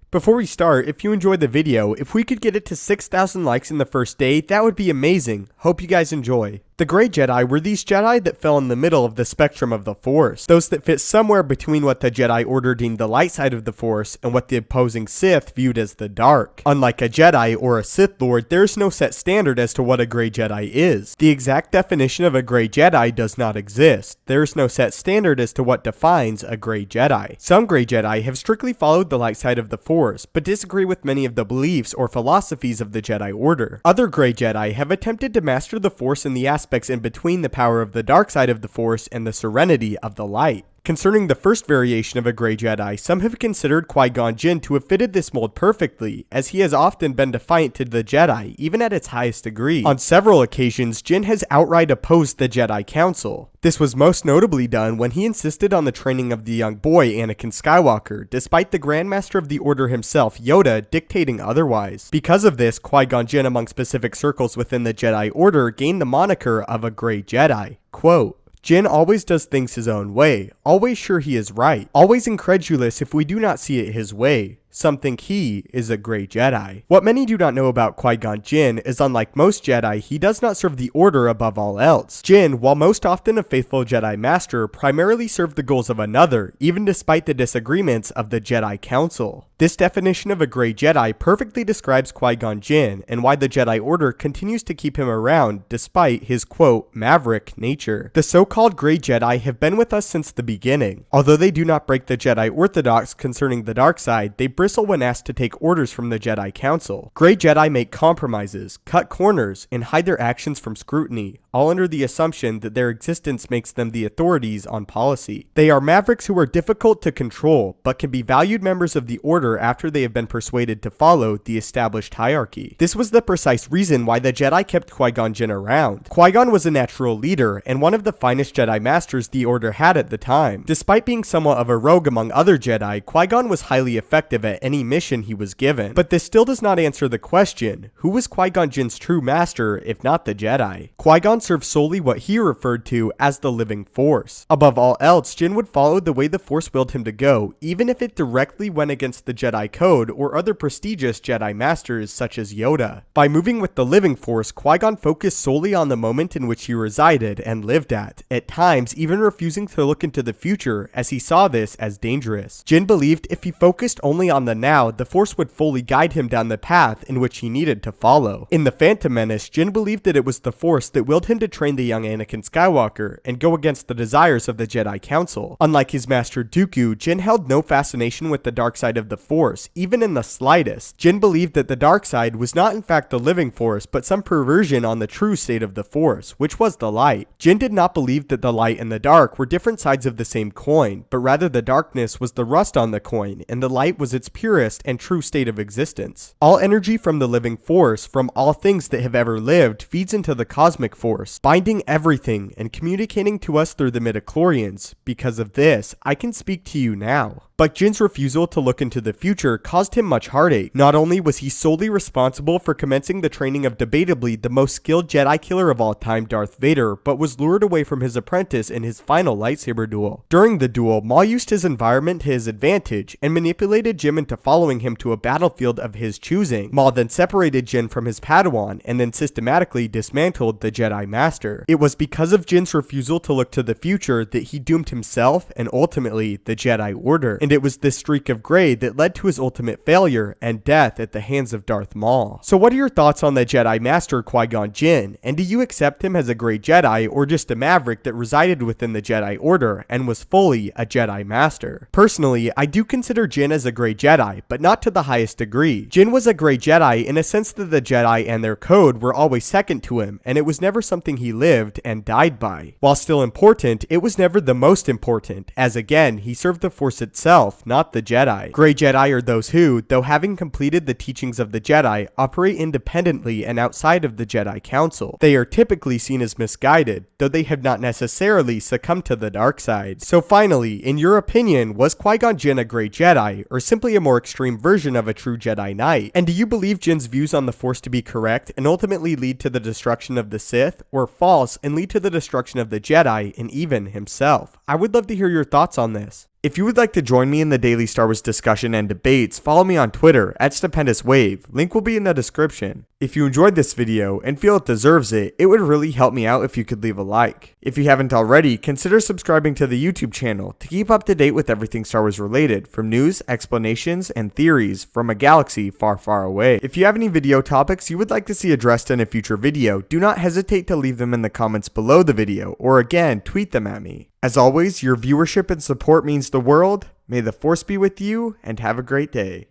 Before we start, if you enjoyed the video, if we could get it to 6,000 likes in the first day, that would be amazing. Hope you guys enjoy. The Grey Jedi were these Jedi that fell in the middle of the spectrum of the Force, those that fit somewhere between what the Jedi Order deemed the light side of the Force and what the opposing Sith viewed as the dark. Unlike a Jedi or a Sith Lord, there is no set standard as to what a Grey Jedi is. The exact definition of a Grey Jedi does not exist. There is no set standard as to what defines a Grey Jedi. Some Grey Jedi have strictly followed the light side of the Force, but disagree with many of the beliefs or philosophies of the Jedi Order. Other Grey Jedi have attempted to master the Force in the aspects in between the power of the dark side of the Force and the serenity of the light. Concerning the first variation of a Grey Jedi, some have considered Qui-Gon Jinn to have fitted this mold perfectly, as he has often been defiant to the Jedi, even at its highest degree. On several occasions, Jinn has outright opposed the Jedi Council. This was most notably done when he insisted on the training of the young boy Anakin Skywalker, despite the Grandmaster of the Order himself, Yoda, dictating otherwise. Because of this, Qui-Gon Jinn among specific circles within the Jedi Order gained the moniker of a Grey Jedi. Quote, Jinn always does things his own way, always sure he is right, always incredulous if we do not see it his way. Some think he is a Grey Jedi. What many do not know about Qui-Gon Jinn is unlike most Jedi, he does not serve the Order above all else. Jinn, while most often a faithful Jedi Master, primarily served the goals of another, even despite the disagreements of the Jedi Council. This definition of a Grey Jedi perfectly describes Qui-Gon Jinn and why the Jedi Order continues to keep him around despite his quote, maverick nature. The so-called Grey Jedi have been with us since the beginning. Although they do not break the Jedi orthodox concerning the dark side, they bristle when asked to take orders from the Jedi Council. Grey Jedi make compromises, cut corners, and hide their actions from scrutiny, all under the assumption that their existence makes them the authorities on policy. They are mavericks who are difficult to control, but can be valued members of the Order after they have been persuaded to follow the established hierarchy. This was the precise reason why the Jedi kept Qui-Gon Jinn around. Qui-Gon was a natural leader, and one of the finest Jedi Masters the Order had at the time. Despite being somewhat of a rogue among other Jedi, Qui-Gon was highly effective at any mission he was given. But this still does not answer the question, who was Qui-Gon Jinn's true master if not the Jedi? Qui-Gon served solely what he referred to as the living Force. Above all else, Jinn would follow the way the Force willed him to go, even if it directly went against the Jedi Code or other prestigious Jedi Masters such as Yoda. By moving with the living Force, Qui-Gon focused solely on the moment in which he resided and lived at times even refusing to look into the future as he saw this as dangerous. Jinn believed if he focused only on the now, the Force would fully guide him down the path in which he needed to follow. In The Phantom Menace, Jinn believed that it was the Force that willed him to train the young Anakin Skywalker and go against the desires of the Jedi Council. Unlike his master Dooku, Jinn held no fascination with the dark side of the Force, even in the slightest. Jinn believed that the dark side was not in fact the living Force, but some perversion on the true state of the Force, which was the light. Jinn did not believe that the light and the dark were different sides of the same coin, but rather the darkness was the rust on the coin, and the light was its purest and true state of existence. All energy from the living Force, from all things that have ever lived, feeds into the cosmic Force, binding everything and communicating to us through the midichlorians. Because of this, I can speak to you now. But Jinn's refusal to look into the future caused him much heartache. Not only was he solely responsible for commencing the training of debatably the most skilled Jedi killer of all time, Darth Vader, but was lured away from his apprentice in his final lightsaber duel. During the duel, Maul used his environment to his advantage and manipulated Jinn into following him to a battlefield of his choosing. Maul then separated Jinn from his Padawan and then systematically dismantled the Jedi Master. It was because of Jinn's refusal to look to the future that he doomed himself and ultimately the Jedi Order. And it was this streak of gray that led to his ultimate failure and death at the hands of Darth Maul. So what are your thoughts on the Jedi Master Qui-Gon Jinn? And do you accept him as a Grey Jedi or just a maverick that resided within the Jedi Order and was fully a Jedi Master? Personally, I do consider Jinn as a Grey Jedi, but not to the highest degree. Jinn was a Grey Jedi in a sense that the Jedi and their code were always second to him, and it was never something he lived and died by. While still important, it was never the most important, as again, he served the Force itself, not the Jedi. Grey Jedi are those who, though having completed the teachings of the Jedi, operate independently and outside of the Jedi Council. They are typically seen as misguided, though they have not necessarily succumbed to the dark side. So finally, in your opinion, was Qui-Gon Jinn a Grey Jedi, or simply a more extreme version of a true Jedi Knight? And do you believe Jinn's views on the Force to be correct and ultimately lead to the destruction of the Sith, or false and lead to the destruction of the Jedi and even himself? I would love to hear your thoughts on this. If you would like to join me in the daily Star Wars discussion and debates, follow me on Twitter at Stupendous Wave. Link will be in the description. If you enjoyed this video and feel it deserves it, it would really help me out if you could leave a like. If you haven't already, consider subscribing to the YouTube channel to keep up to date with everything Star Wars related, from news, explanations, and theories from a galaxy far, far away. If you have any video topics you would like to see addressed in a future video, do not hesitate to leave them in the comments below the video, or again, tweet them at me. As always, your viewership and support means the world. May the Force be with you, and have a great day.